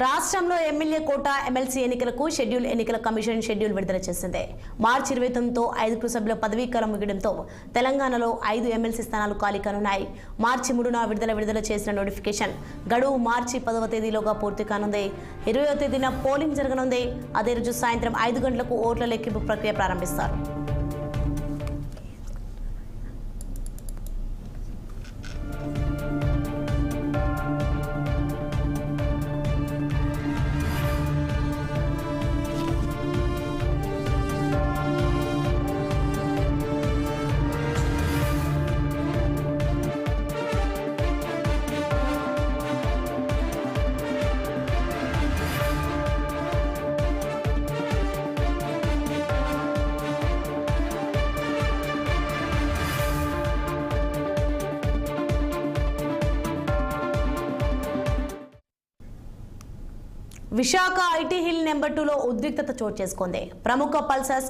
రాష్ట్రంలో ఎమ్మెల్యే కోట ఎమ్మెల్సీ ఎన్నికలకు ఎన్నికల కమిషన్ షెడ్యూల్ విడుదల చేసింది. మార్చి 29తో 5 సభ్యుల పదవీకాలం ముగియడంతో తెలంగాణలో 5 ఎమ్మెల్సీ స్థానాలు ఖాళీ కానున్నాయి. మార్చి 3న విడుదల చేసిన నోటిఫికేషన్ గడువు మార్చి 10వ తేదీలోగా పూర్తి కానుంది. 20వ తేదీన పోలింగ్ జరగనుంది. అదే రోజు సాయంత్రం 5 గంటలకు ఓట్ల లెక్కింపు ప్రక్రియ ప్రారంభిస్తారు. విశాఖ ఐటీ హిల్ నెంబర్ 2లో ఉద్రిక్తత చోటు చేసుకుంది. ప్రముఖ పల్సర్స్